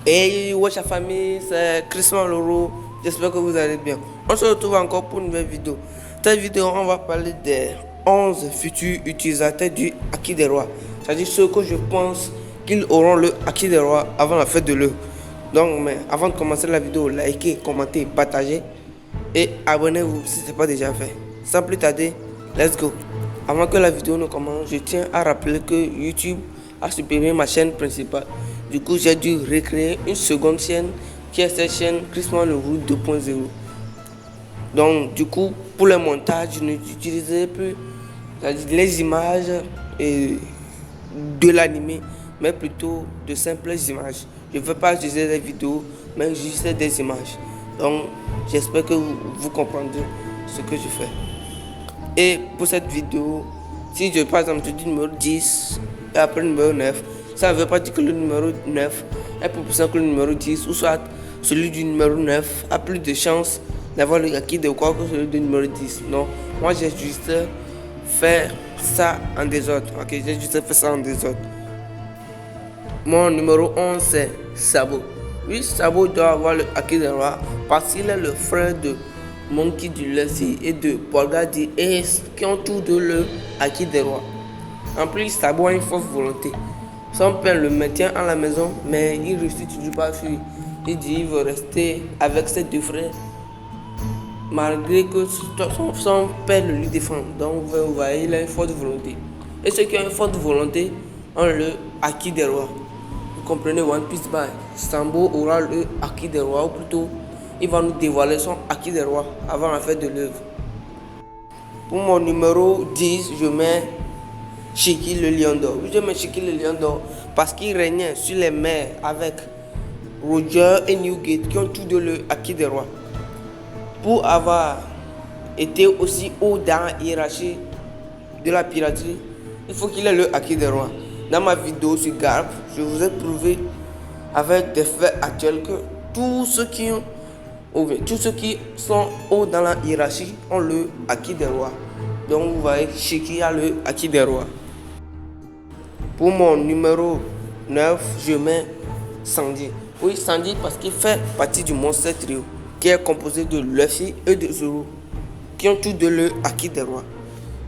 Hey, wesh la famille, c'est Christian Loro. J'espère que vous allez bien. On se retrouve encore pour une nouvelle vidéo. Cette vidéo, on va parler des 11 futurs utilisateurs du Acquis des Rois. C'est-à-dire ceux que je pense qu'ils auront le Acquis des Rois avant la fête de l'œuf. Donc, mais avant de commencer la vidéo, likez, commentez, partagez et abonnez-vous si ce n'est pas déjà fait. Sans plus tarder, let's go. Avant que la vidéo ne commence, je tiens à rappeler que YouTube a supprimé ma chaîne principale. Du coup, j'ai dû recréer une seconde chaîne qui est cette chaîne Christian Loro 2.0. Donc, du coup, pour le montage, je n'utilisais plus les images de l'animé, mais plutôt de simples images. Je ne veux pas utiliser des vidéos, mais juste des images. Donc, j'espère que vous comprendrez ce que je fais. Et pour cette vidéo, si je par exemple je dis numéro 10 et après le numéro 9, ça ne veut pas dire que le numéro 9 est plus puissant que le numéro 10, ou soit celui du numéro 9 a plus de chances d'avoir le acquis de quoi que celui du numéro 10. Non, moi j'ai juste fait ça en désordre. Ok, j'ai juste fait ça en désordre. Mon numéro 11 c'est Sabo. Oui, Sabo doit avoir le acquis des rois parce qu'il est le frère de Monkey du Lucy et de Polgadi et qui ont tous deux le acquis des rois. En plus, Sabo a une forte volonté. Son père le maintient à la maison, mais il réussit toujours pas à fuir. Il dit qu'il veut rester avec ses deux frères, malgré que son père le lui défend. Donc, vous voyez, il a une forte volonté. Et ceux qui ont une forte volonté ont le acquis des rois. Vous comprenez, One Piece by Sambo aura le acquis des rois, ou plutôt, il va nous dévoiler son acquis des rois avant la fête de l'œuvre. Pour mon numéro 10, je mets Shiki le lion d'or. Je mets Shiki le lion d'or parce qu'il régnait sur les mers avec Roger et Newgate qui ont tous deux le acquis des rois. Pour avoir été aussi haut dans la hiérarchie de la piraterie, il faut qu'il ait le acquis des rois. Dans ma vidéo sur Garp, je vous ai prouvé avec des faits actuels que tous ceux qui sont hauts dans la hiérarchie ont le acquis des rois. Donc vous voyez, Shiki a le acquis des rois. Pour mon numéro 9, je mets Sandy. Oui, Sandy parce qu'il fait partie du Monster Trio, qui est composé de Luffy et de Zoro, qui ont tous deux le acquis des rois.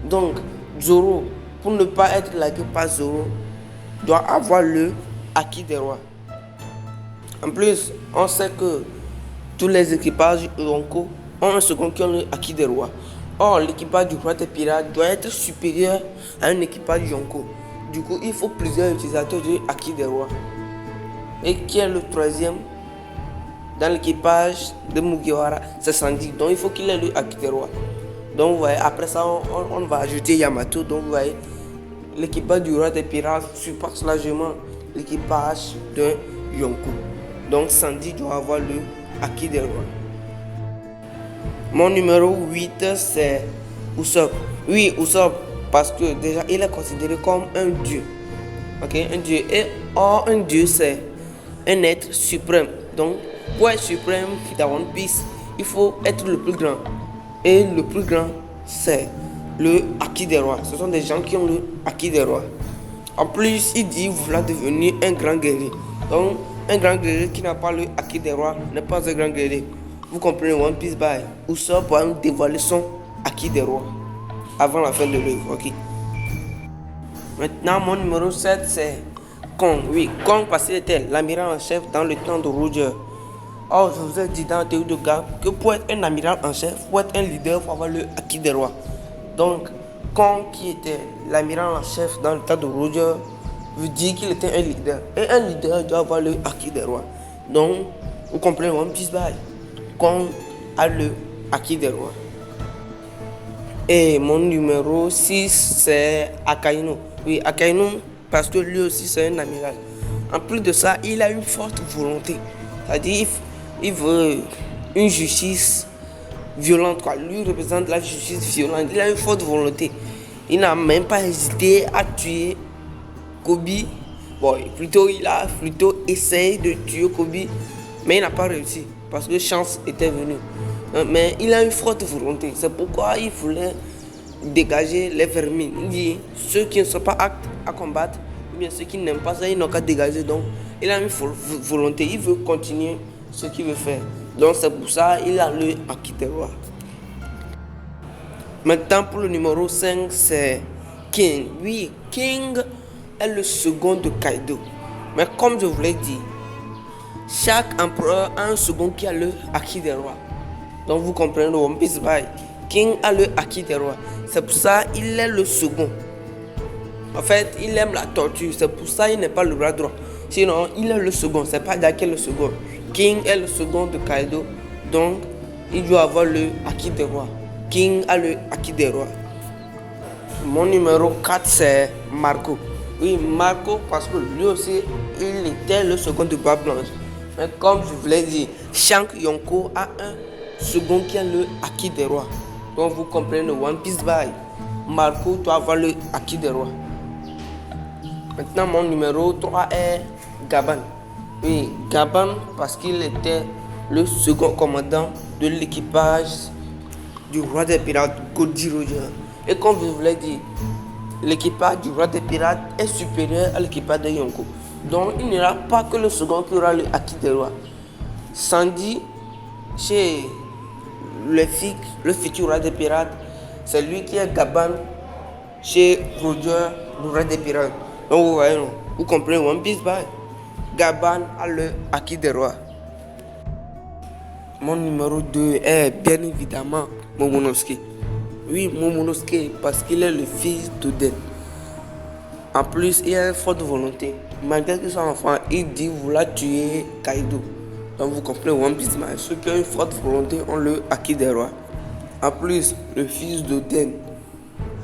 Donc, Zoro, pour ne pas être lagué par Zoro, doit avoir le acquis des rois. En plus, on sait que tous les équipages Yonko ont un second qui ont le acquis des rois. Or, l'équipage du roi des pirates doit être supérieur à un équipage Yonko. Du coup, il faut plusieurs utilisateurs du acquis des rois. Et qui est le troisième dans l'équipage de Mugiwara? C'est Sandy. Donc, il faut qu'il ait le acquis des rois. Donc, vous voyez, après ça, on va ajouter Yamato. Donc, vous voyez, l'équipage du roi des pirates surpasse largement l'équipage de Yonko. Donc, Sandy doit avoir le acquis des rois. Mon numéro 8, c'est Usopp. Oui, Usopp, parce que déjà, il est considéré comme un dieu. Ok, un dieu. Et or, un dieu, c'est un être suprême. Donc, pour être suprême dans One Piece, il faut être le plus grand. Et le plus grand, c'est le acquis des rois. Ce sont des gens qui ont le acquis des rois. En plus, il dit vouloir devenir un grand guerrier. Donc, un grand guerrier qui n'a pas le acquis des rois n'est pas un grand guerrier. Vous comprenez, One Piece by Usopp va nous dévoiler son acquis des rois avant la fin de l'œuvre. Ok. Maintenant, mon numéro 7, c'est Kong. Oui, Kong parce qu'il était l'amiral en chef dans le temps de Roger. Or, je vous ai dit dans la théorie de Garp que pour être un amiral en chef, pour être un leader, il faut avoir le acquis des rois. Donc, Kong qui était l'amiral en chef dans le temps de Roger veut dire qu'il était un leader. Et un leader doit avoir le acquis des rois. Donc, vous comprenez, One Piece by Kong a le acquis des rois. Et mon numéro 6, c'est Akainu. Oui, Akainu, parce que lui aussi, c'est un amiral. En plus de ça, il a une forte volonté. C'est-à-dire, il veut une justice violente, quoi. Lui représente la justice violente. Il a une forte volonté. Il n'a même pas hésité à tuer Kobe. Bon, il a plutôt essayé de tuer Kobe, mais il n'a pas réussi parce que chance était venue. Mais il a une forte volonté. C'est pourquoi il voulait dégager les vermines. Il dit ceux qui ne sont pas aptes à combattre, ou bien ceux qui n'aiment pas ça, ils n'ont qu'à dégager. Donc Il a une volonté, il veut continuer ce qu'il veut faire. Donc c'est pour ça qu'il a le acquis des rois. Maintenant pour le numéro 5, c'est King. Oui, King est le second de Kaido. Mais comme je vous l'ai dit, chaque empereur a un second qui a le acquis des rois. Donc vous comprenez le One Piece Bye. King a le acquis des rois. C'est pour ça qu'il est le second. En fait, il aime la tortue. C'est pour ça qu'il n'est pas le bras droit. Sinon, il est le second. C'est pas Jack qui est le second. King est le second de Kaido. Donc, il doit avoir le acquis des rois. King a le acquis des rois. Mon numéro 4, c'est Marco. Oui, Marco, parce que lui aussi, il était le second de Barbe Blanche. Mais comme je vous l'ai dit, Shanks Yonko a un second qui a le acquis des rois. Donc vous comprenez le One Piece Bye. Marco doit avoir le acquis des rois. Maintenant, mon numéro 3 est Gaban. Oui, Gaban, parce qu'il était le second commandant de l'équipage du roi des pirates, Goldie Roger. Et comme je vous l'ai dit, l'équipage du roi des pirates est supérieur à l'équipage de Yonko. Donc il n'y aura pas que le second qui aura le acquis des rois. Sandy, chez le futur roi des pirates, c'est lui qui est Gaban chez Roger, le roi des pirates. Donc vous voyez, non? Vous comprenez One Piece Bye. Gaban a le acquis des rois. Mon numéro 2 est bien évidemment Momonosuke. Oui, Momonosuke, parce qu'il est le fils d'Oden. En plus, il a une forte volonté. Malgré que son enfant, il dit vouloir tuer Kaido. Donc vous comprenez One Piece Bye. Ceux qui ont une forte volonté ont le acquis des rois. En plus, le fils d'Oden,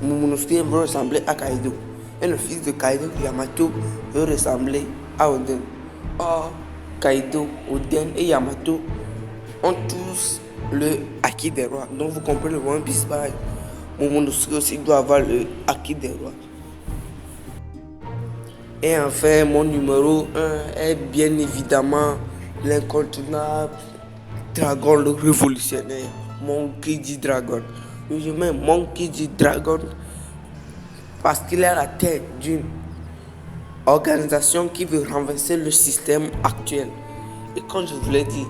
Momonosuke veut ressembler à Kaido. Et le fils de Kaido, Yamato, veut ressembler à Oden. Or, Kaido, Oden et Yamato ont tous le acquis des rois. Donc vous comprenez le One Piece Bye. Momonosuke aussi doit avoir le acquis des rois. Et enfin, mon numéro 1 est bien évidemment l'incontournable Dragon le révolutionnaire, Monkey D. Dragon. Je mets Monkey D. Dragon parce qu'il est à la tête d'une organisation qui veut renverser le système actuel. Et comme je vous l'ai dit,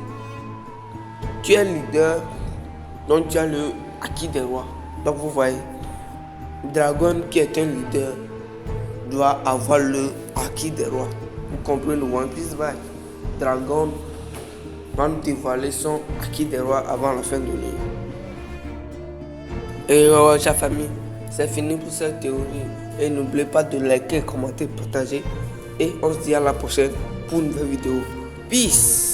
tu es leader, donc tu as le acquis des rois. Donc vous voyez, Dragon qui est un leader doit avoir le acquis des rois. Vous comprenez le One Piece Bye. Dragon va nous dévoiler son acquis des rois avant la fin de l'année. Et chère famille, c'est fini pour cette théorie. Et n'oubliez pas de liker, commenter, partager. Et on se dit à la prochaine pour une nouvelle vidéo. Peace!